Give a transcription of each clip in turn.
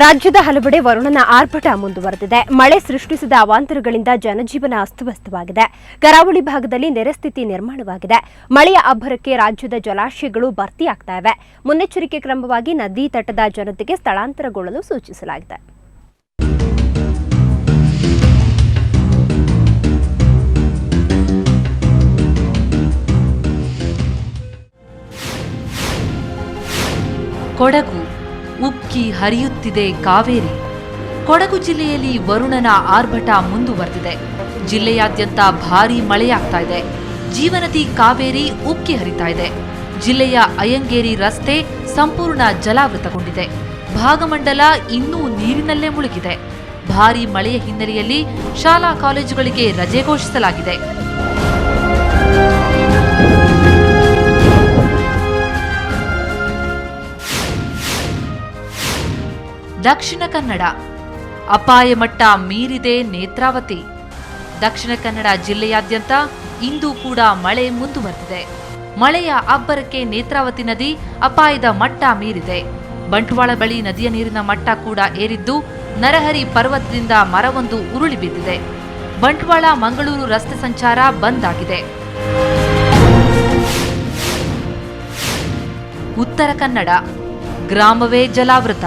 ರಾಜ್ಯದ ಹಲವೆಡೆ ವರುಣನ ಆರ್ಭಟ ಮುಂದುವರೆದಿದೆ. ಮಳೆ ಸೃಷ್ಟಿಸಿದ ಅವಾಂತರಗಳಿಂದ ಜನಜೀವನ ಅಸ್ತವ್ಯಸ್ತವಾಗಿದೆ. ಕರಾವಳಿ ಭಾಗದಲ್ಲಿ ನೆರೆಸ್ಥಿತಿ ನಿರ್ಮಾಣವಾಗಿದೆ. ಮಳೆಯ ಅಬ್ಬರಕ್ಕೆ ರಾಜ್ಯದ ಜಲಾಶಯಗಳು ಭರ್ತಿಯಾಗ್ತಾ ಇವೆ. ಮುನ್ನೆಚ್ಚರಿಕೆ ಕ್ರಮವಾಗಿ ನದಿ ತಟದ ಜನತೆಗೆ ಸ್ಥಳಾಂತರಗೊಳ್ಳಲು ಸೂಚಿಸಲಾಗಿದೆ. ಕೊಡಗು ಉಕ್ಕಿ ಹರಿಯುತ್ತಿದೆ ಕಾವೇರಿ. ಕೊಡಗು ಜಿಲ್ಲೆಯಲ್ಲಿ ವರುಣನ ಆರ್ಭಟ ಮುಂದುವರೆದಿದೆ. ಜಿಲ್ಲೆಯಾದ್ಯಂತ ಭಾರೀ ಮಳೆಯಾಗ್ತಾ ಇದೆ. ಜೀವನದಿ ಕಾವೇರಿ ಉಕ್ಕಿ ಹರಿತಾ ಇದೆ. ಜಿಲ್ಲೆಯ ಅಯ್ಯಂಗೇರಿ ರಸ್ತೆ ಸಂಪೂರ್ಣ ಜಲಾವೃತಗೊಂಡಿದೆ. ಭಾಗಮಂಡಲ ಇನ್ನೂ ನೀರಿನಲ್ಲೇ ಮುಳುಗಿದೆ. ಭಾರೀ ಮಳೆಯ ಹಿನ್ನೆಲೆಯಲ್ಲಿ ಶಾಲಾ ಕಾಲೇಜುಗಳಿಗೆ ರಜೆ ಘೋಷಿಸಲಾಗಿದೆ. ದಕ್ಷಿಣ ಕನ್ನಡ ಅಪಾಯ ಮಟ್ಟ ಮೀರಿದೆ ನೇತ್ರಾವತಿ. ದಕ್ಷಿಣ ಕನ್ನಡ ಜಿಲ್ಲೆಯಾದ್ಯಂತ ಇಂದು ಕೂಡ ಮಳೆ ಮುಂದುವರೆದಿದೆ. ಮಳೆಯ ಅಬ್ಬರಕ್ಕೆ ನೇತ್ರಾವತಿ ನದಿ ಅಪಾಯದ ಮಟ್ಟ ಮೀರಿದೆ. ಬಂಟ್ವಾಳ ಬಳಿ ನದಿಯ ನೀರಿನ ಮಟ್ಟ ಕೂಡ ಏರಿದ್ದು ನರಹರಿ ಪರ್ವತದಿಂದ ಮರವೊಂದು ಉರುಳಿ ಬಿದ್ದಿದೆ. ಬಂಟ್ವಾಳ ಮಂಗಳೂರು ರಸ್ತೆ ಸಂಚಾರ ಬಂದ್ ಆಗಿದೆ. ಉತ್ತರ ಕನ್ನಡ ಗ್ರಾಮವೇ ಜಲಾವೃತ.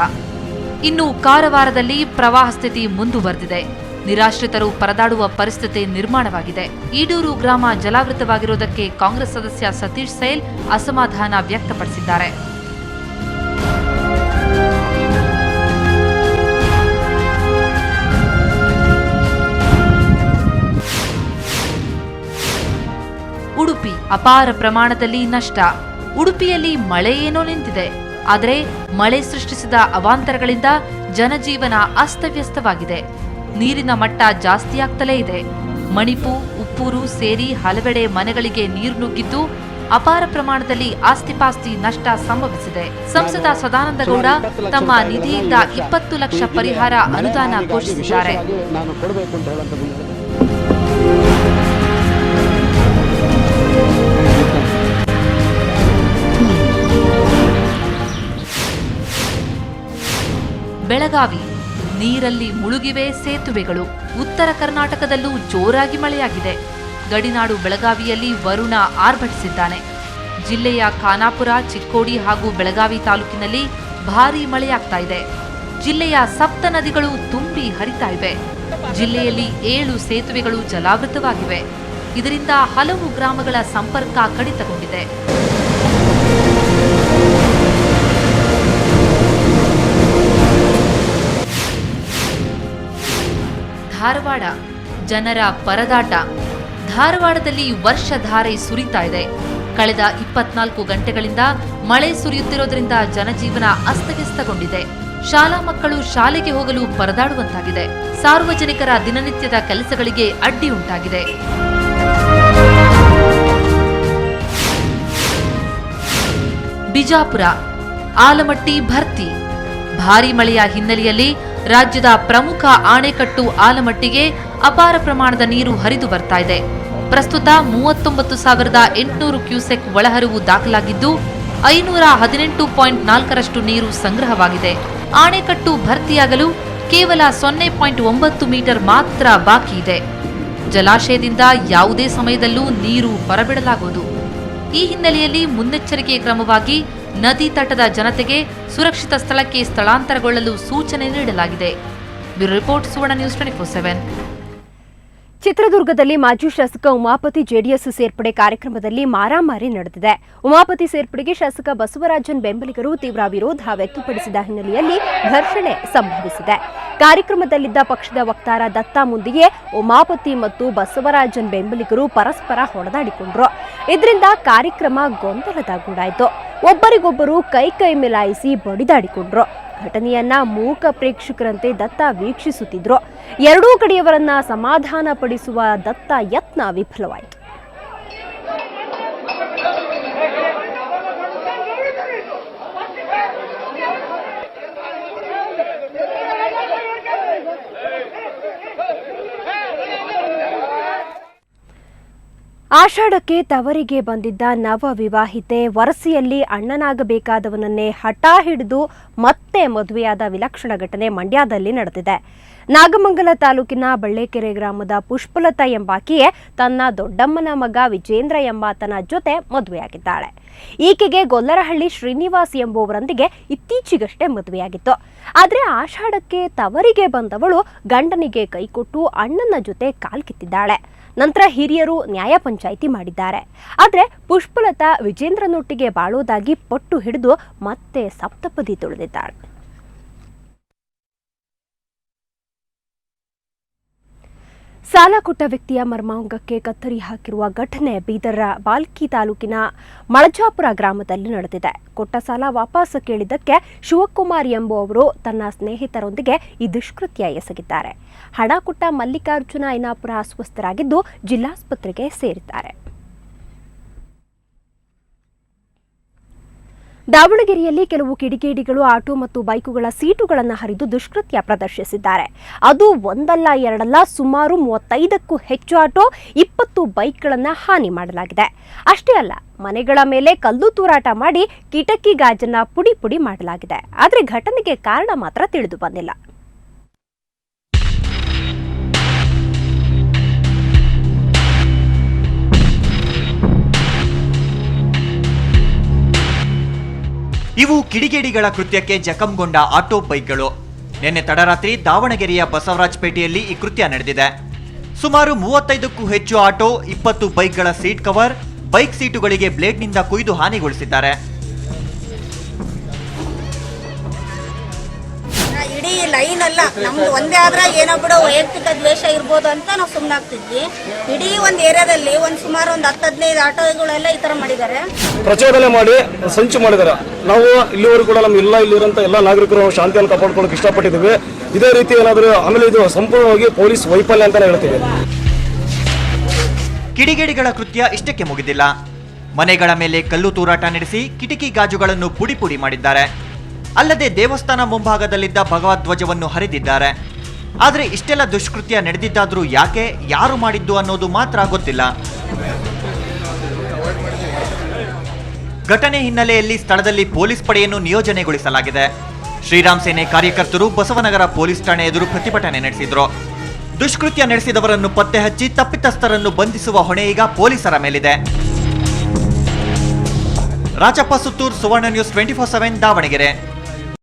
ಇನ್ನು ಕಾರವಾರದಲ್ಲಿ ಪ್ರವಾಹ ಸ್ಥಿತಿ ಮುಂದುವರೆದಿದೆ. ನಿರಾಶ್ರಿತರು ಪರದಾಡುವ ಪರಿಸ್ಥಿತಿ ನಿರ್ಮಾಣವಾಗಿದೆ. ಈಡೂರು ಗ್ರಾಮ ಜಲಾವೃತವಾಗಿರುವುದಕ್ಕೆ ಕಾಂಗ್ರೆಸ್ ಸದಸ್ಯ ಸತೀಶ್ ಸೈಲ್ ಅಸಮಾಧಾನ ವ್ಯಕ್ತಪಡಿಸಿದ್ದಾರೆ. ಉಡುಪಿ ಅಪಾರ ಪ್ರಮಾಣದಲ್ಲಿ ನಷ್ಟ. ಉಡುಪಿಯಲ್ಲಿ ಮಳೆ ಏನೋ ನಿಂತಿದೆ. ಆದರೆ ಮಳೆ ಸೃಷ್ಟಿಸಿದ ಅವಾಂತರಗಳಿಂದ ಜನಜೀವನ ಅಸ್ತವ್ಯಸ್ತವಾಗಿದೆ. ನೀರಿನ ಮಟ್ಟ ಜಾಸ್ತಿಯಾಗ್ತಲೇ ಇದೆ. ಮಣಿಪು, ಉಪ್ಪೂರು ಸೇರಿ ಹಲವೆಡೆ ಮನೆಗಳಿಗೆ ನೀರು ನುಗ್ಗಿದ್ದು ಅಪಾರ ಪ್ರಮಾಣದಲ್ಲಿ ಆಸ್ತಿಪಾಸ್ತಿ ನಷ್ಟ ಸಂಭವಿಸಿದೆ. ಸಂಸದ ಸದಾನಂದಗೌಡ ತಮ್ಮ ನಿಧಿಯಿಂದ 20 ಲಕ್ಷ ಪರಿಹಾರ ಅನುದಾನ ಘೋಷಿಸಿದ್ದಾರೆ. ಬೆಳಗಾವಿ ನೀರಲ್ಲಿ ಮುಳುಗಿವೆ ಸೇತುವೆಗಳು. ಉತ್ತರ ಕರ್ನಾಟಕದಲ್ಲೂ ಜೋರಾಗಿ ಮಳೆಯಾಗಿದೆ. ಗಡಿನಾಡು ಬೆಳಗಾವಿಯಲ್ಲಿ ವರುಣ ಆರ್ಭಟಿಸಿದ್ದಾನೆ. ಜಿಲ್ಲೆಯ ಖಾನಾಪುರ, ಚಿಕ್ಕೋಡಿ ಹಾಗೂ ಬೆಳಗಾವಿ ತಾಲೂಕಿನಲ್ಲಿ ಭಾರೀ ಮಳೆಯಾಗ್ತಾ ಇದೆ. ಜಿಲ್ಲೆಯ ಸಪ್ತ ನದಿಗಳು ತುಂಬಿ ಹರಿತಾ ಇವೆ. ಜಿಲ್ಲೆಯಲ್ಲಿ 7 ಸೇತುವೆಗಳು ಜಲಾವೃತವಾಗಿವೆ. ಇದರಿಂದ ಹಲವು ಗ್ರಾಮಗಳ ಸಂಪರ್ಕ ಕಡಿತಗೊಂಡಿದೆ. ಧಾರವಾಡ ಜನರ ಪರದಾಟ. ಧಾರವಾಡದಲ್ಲಿ ವರ್ಷಧಾರೆ ಸುರಿತಾ ಇದೆ. ಕಳೆದ 24 ಗಂಟೆಗಳಿಂದ ಮಳೆ ಸುರಿಯುತ್ತಿರೋದ್ರಿಂದ ಜನಜೀವನ ಅಸ್ತವ್ಯಸ್ತಗೊಂಡಿದೆ. ಶಾಲಾ ಮಕ್ಕಳು ಶಾಲೆಗೆ ಹೋಗಲು ಪರದಾಡುವಂತಾಗಿದೆ. ಸಾರ್ವಜನಿಕರ ದಿನನಿತ್ಯದ ಕೆಲಸಗಳಿಗೆ ಅಡ್ಡಿ ಉಂಟಾಗಿದೆ. ಬಿಜಾಪುರ ಆಲಮಟ್ಟಿ ಭರ್ತಿ. ಭಾರೀ ಮಳೆಯ ಹಿನ್ನೆಲೆಯಲ್ಲಿ ರಾಜ್ಯದ ಪ್ರಮುಖ ಆಣೆಕಟ್ಟು ಆಲಮಟ್ಟಿಗೆ ಅಪಾರ ಪ್ರಮಾಣದ ನೀರು ಹರಿದು ಬರ್ತಾ ಇದೆ. ಪ್ರಸ್ತುತ 39,800 ಕ್ಯೂಸೆಕ್ ಒಳಹರಿವು ದಾಖಲಾಗಿದ್ದು 518.4ರಷ್ಟು ನೀರು ಸಂಗ್ರಹವಾಗಿದೆ. ಆಣೆಕಟ್ಟು ಭರ್ತಿಯಾಗಲು ಕೇವಲ 0.9 ಮೀಟರ್ ಮಾತ್ರ ಬಾಕಿ ಇದೆ. ಜಲಾಶಯದಿಂದ ಯಾವುದೇ ಸಮಯದಲ್ಲೂ ನೀರು ಹೊರಬಿಡಲಾಗುವುದು. ಈ ಹಿನ್ನೆಲೆಯಲ್ಲಿ ಮುನ್ನೆಚ್ಚರಿಕೆ ಕ್ರಮವಾಗಿ ನದಿ ತಟದ ಜನತೆಗೆ ಸುರಕ್ಷಿತ ಸ್ಥಳಕ್ಕೆ ಸ್ಥಳಾಂತರಗೊಳ್ಳಲು ಸೂಚನೆ ನೀಡಲಾಗಿದೆ. ಬ್ಯೂರೋ ರಿಪೋರ್ಟ್ ಸುವರ್ಣ ನ್ಯೂಸ್ 24/7. ಚಿತ್ರದುರ್ಗದಲ್ಲಿ ಮಾಜಿ ಶಾಸಕ ಉಮಾಪತಿ ಜೆಡಿಎಸ್ ಸೇರ್ಪಡೆ ಕಾರ್ಯಕ್ರಮದಲ್ಲಿ ಮಾರಾಮಾರಿ ನಡೆದಿದೆ. ಉಮಾಪತಿ ಸೇರ್ಪಡೆಗೆ ಶಾಸಕ ಬಸವರಾಜನ್ ಬೆಂಬಲಿಗರು ತೀವ್ರ ವಿರೋಧ ವ್ಯಕ್ತಪಡಿಸಿದ ಹಿನ್ನೆಲೆಯಲ್ಲಿ ಘರ್ಷಣೆ ಸಂಭವಿಸಿದೆ. ಕಾರ್ಯಕ್ರಮದಲ್ಲಿದ್ದ ಪಕ್ಷದ ವಕ್ತಾರ ದತ್ತಾ ಮುಂದೆಯೇ ಉಮಾಪತಿ ಮತ್ತು ಬಸವರಾಜನ್ ಬೆಂಬಲಿಗರು ಪರಸ್ಪರ ಹೊಡೆದಾಡಿಕೊಂಡ್ರು. ಇದರಿಂದ ಕಾರ್ಯಕ್ರಮ ಗೊಂದಲದ ಗೂಡಾಯಿತು. ಒಬ್ಬರಿಗೊಬ್ಬರು ಕೈ ಮಿಲಾಯಿಸಿ ಬಡಿದಾಡಿಕೊಂಡ್ರು. ಘಟನೆಯನ್ನ ಮೂಕ ಪ್ರೇಕ್ಷಕರಂತೆ ದತ್ತ ವೀಕ್ಷಿಸುತ್ತಿದ್ರು. ಎರಡೂ ಕಡೆಯವರನ್ನ ಸಮಾಧಾನ ಪಡಿಸುವ ದತ್ತ ಯತ್ನ ವಿಫಲವಾಯಿತು. ಆಷಾಢಕ್ಕೆ ತವರಿಗೆ ಬಂದಿದ್ದ ನವ ವಿವಾಹಿತೆ ವರಸೆಯಲ್ಲಿ ಅಣ್ಣನಾಗಬೇಕಾದವನನ್ನೇ ಹಠ ಹಿಡಿದು ಮತ್ತೆ ಮದುವೆಯಾದ ವಿಲಕ್ಷಣ ಘಟನೆ ಮಂಡ್ಯದಲ್ಲಿ ನಡೆದಿದೆ. ನಾಗಮಂಗಲ ತಾಲೂಕಿನ ಬಳ್ಳೇಕೆರೆ ಗ್ರಾಮದ ಪುಷ್ಪಲತಾ ಎಂಬಾಕೆಯೇ ತನ್ನ ದೊಡ್ಡಮ್ಮನ ಮಗ ವಿಜೇಂದ್ರ ಎಂಬಾತನ ಜೊತೆ ಮದುವೆಯಾಗಿದ್ದಾಳೆ. ಈಕೆಗೆ ಗೊಲ್ಲರಹಳ್ಳಿ ಶ್ರೀನಿವಾಸ್ ಎಂಬುವರೊಂದಿಗೆ ಇತ್ತೀಚೆಗಷ್ಟೇ ಮದುವೆಯಾಗಿತ್ತು. ಆದರೆ ಆಷಾಢಕ್ಕೆ ತವರಿಗೆ ಬಂದವಳು ಗಂಡನಿಗೆ ಕೈಕೊಟ್ಟು ಅಣ್ಣನ ಜೊತೆ ಕಾಲ್ಕಿತ್ತಿದ್ದಾಳೆ. ನಂತರ ಹಿರಿಯರು ನ್ಯಾಯ ಪಂಚಾಯಿತಿ ಮಾಡಿದ್ದಾರೆ. ಆದರೆ ಪುಷ್ಪಲತಾ ವಿಜೇಂದ್ರನೊಟ್ಟಿಗೆ ಬಾಳೋದಾಗಿ ಪಟ್ಟು ಹಿಡಿದು ಮತ್ತೆ ಸಪ್ತಪದಿ ತುಳಿದಿದ್ದಾಳೆ. ಸಾಲ ಕೊಟ್ಟ ವ್ಯಕ್ತಿಯ ಮರ್ಮಾಂಗಕ್ಕೆ ಕತ್ತರಿ ಹಾಕಿರುವ ಘಟನೆ ಬೀದರ್ ಬಾಲ್ಕಿ ತಾಲೂಕಿನ ಮಳಜಾಪುರ ಗ್ರಾಮದಲ್ಲಿ ನಡೆದಿದೆ. ಕೊಟ್ಟ ಸಾಲ ವಾಪಸ್ ಕೇಳಿದ್ದಕ್ಕೆ ಶಿವಕುಮಾರ್ ಎಂಬುವವರು ತನ್ನ ಸ್ನೇಹಿತರೊಂದಿಗೆ ಈ ದುಷ್ಕೃತ್ಯ ಎಸಗಿದ್ದಾರೆ. ಹಣ ಕೊಟ್ಟ ಮಲ್ಲಿಕಾರ್ಜುನ ಐನಾಪುರ ಅಸ್ವಸ್ಥರಾಗಿದ್ದು ಜಿಲ್ಲಾಸ್ಪತ್ರೆಗೆ ಸೇರಿದ್ದಾರೆ. ದಾವಣಗೆರೆಯಲ್ಲಿ ಕೆಲವು ಕಿಡಿಗೇಡಿಗಳು ಆಟೋ ಮತ್ತು ಬೈಕುಗಳ ಸೀಟುಗಳನ್ನು ಹರಿದು ದುಷ್ಕೃತ್ಯ ಪ್ರದರ್ಶಿಸಿದ್ದಾರೆ. ಅದು ಒಂದಲ್ಲ ಎರಡಲ್ಲ, ಸುಮಾರು 35ಕ್ಕೂ ಹೆಚ್ಚು ಆಟೋ, 20 ಬೈಕ್ಗಳನ್ನು ಹಾನಿ ಮಾಡಲಾಗಿದೆ. ಅಷ್ಟೇ ಅಲ್ಲ, ಮನೆಗಳ ಮೇಲೆ ಕಲ್ಲು ತೂರಾಟ ಮಾಡಿ ಕಿಟಕಿ ಗಾಜನ್ನ ಪುಡಿ ಪುಡಿ ಮಾಡಲಾಗಿದೆ. ಆದರೆ ಘಟನೆಗೆ ಕಾರಣ ಮಾತ್ರ ತಿಳಿದು ಬಂದಿಲ್ಲ. ಇವು ಕಿಡಿಗೇಡಿಗಳ ಕೃತ್ಯಕ್ಕೆ ಜಖಂಗೊಂಡ ಆಟೋ ಬೈಕ್ಗಳು. ನಿನ್ನೆ ತಡರಾತ್ರಿ ದಾವಣಗೆರೆಯ ಬಸವರಾಜಪೇಟೆಯಲ್ಲಿ ಈ ಕೃತ್ಯ ನಡೆದಿದೆ. ಸುಮಾರು 35ಕ್ಕೂ ಹೆಚ್ಚು ಆಟೋ, 20 ಬೈಕ್ಗಳ ಸೀಟ್ ಕವರ್, ಬೈಕ್ ಸೀಟುಗಳಿಗೆ ಬ್ಲೇಡ್ನಿಂದ ಕುಯ್ದು ಹಾನಿಗೊಳಿಸಿದ್ದಾರೆ. ಇಡೀ ಲೈನ್ ಅಲ್ಲ, ನಮ್ದು ಒಂದೇ ಆದ್ರೆ ಏನೋ ಬಿಡೋ ವೈಯಕ್ತಿಕ ದ್ವೇಷ ಇರ್ಬೋದು ಅಂತ ನಾವು ಸುಮ್ಮನಾಗ್ತಿದ್ವಿ. ಇಡೀ ಒಂದು ಏರಿಯಾದಲ್ಲಿ ಸುಮಾರು 10-15 ಆಟೋಗಳೆಲ್ಲ ಈ ತರ ಮಾಡಿದ್ದಾರೆ. ಪ್ರಚೋದನೆ ಮಾಡಿ ಸಂಚು ಮಾಡಿದ್ದಾರೆ. ನಾವು ಇಲ್ಲಿವರೆಗೂ ಕೂಡ ಇಲ್ಲಿರುವಂತ ಎಲ್ಲ ನಾಗರಿಕರು ಶಾಂತಿಯನ್ನು ಕಾಪಾಡ್ಕೊಳ್ಳೋಕೆ ಇಷ್ಟಪಟ್ಟಿದ್ದೀವಿ. ಇದೇ ರೀತಿ ಏನಾದರೂ ಆಮೇಲೆ ಇದು ಸಂಪೂರ್ಣವಾಗಿ ಪೊಲೀಸ್ ವೈಫಲ್ಯ ಅಂತಾನೆ ಹೇಳ್ತೀವಿ. ಕಿಡಿಗೇಡಿಗಳ ಕೃತ್ಯ ಇಷ್ಟಕ್ಕೆ ಮುಗಿದಿಲ್ಲ. ಮನೆಗಳ ಮೇಲೆ ಕಲ್ಲು ತೂರಾಟ ನಡೆಸಿ ಕಿಟಕಿ ಗಾಜುಗಳನ್ನು ಪುಡಿ ಪುಡಿ ಮಾಡಿದ್ದಾರೆ. ಅಲ್ಲದೆ ದೇವಸ್ಥಾನ ಮುಂಭಾಗದಲ್ಲಿದ್ದ ಭಗವಧ್ವಜವನ್ನು ಹರಿದಿದ್ದಾರೆ. ಆದರೆ ಇಷ್ಟೆಲ್ಲ ದುಷ್ಕೃತ್ಯ ನಡೆದಿದ್ದಾದ್ರೂ ಯಾಕೆ, ಯಾರು ಮಾಡಿದ್ದು ಅನ್ನೋದು ಮಾತ್ರ ಗೊತ್ತಿಲ್ಲ. ಘಟನೆ ಹಿನ್ನೆಲೆಯಲ್ಲಿ ಸ್ಥಳದಲ್ಲಿ ಪೊಲೀಸ್ ಪಡೆಯನ್ನು ನಿಯೋಜನೆಗೊಳಿಸಲಾಗಿದೆ. ಶ್ರೀರಾಮ್ ಸೇನೆ ಕಾರ್ಯಕರ್ತರು ಬಸವನಗರ ಪೊಲೀಸ್ ಠಾಣೆ ಎದುರು ಪ್ರತಿಭಟನೆ ನಡೆಸಿದ್ರು. ದುಷ್ಕೃತ್ಯ ನಡೆಸಿದವರನ್ನು ಪತ್ತೆ ಹಚ್ಚಿ ತಪ್ಪಿತಸ್ಥರನ್ನು ಬಂಧಿಸುವ ಹೊಣೆ ಈಗ ಪೊಲೀಸರ ಮೇಲಿದೆ. ರಾಜಪ್ಪ ಸುತ್ತೂರ್, ಸುವರ್ಣ ನ್ಯೂಸ್ 24/7 ದಾವಣಗೆರೆ.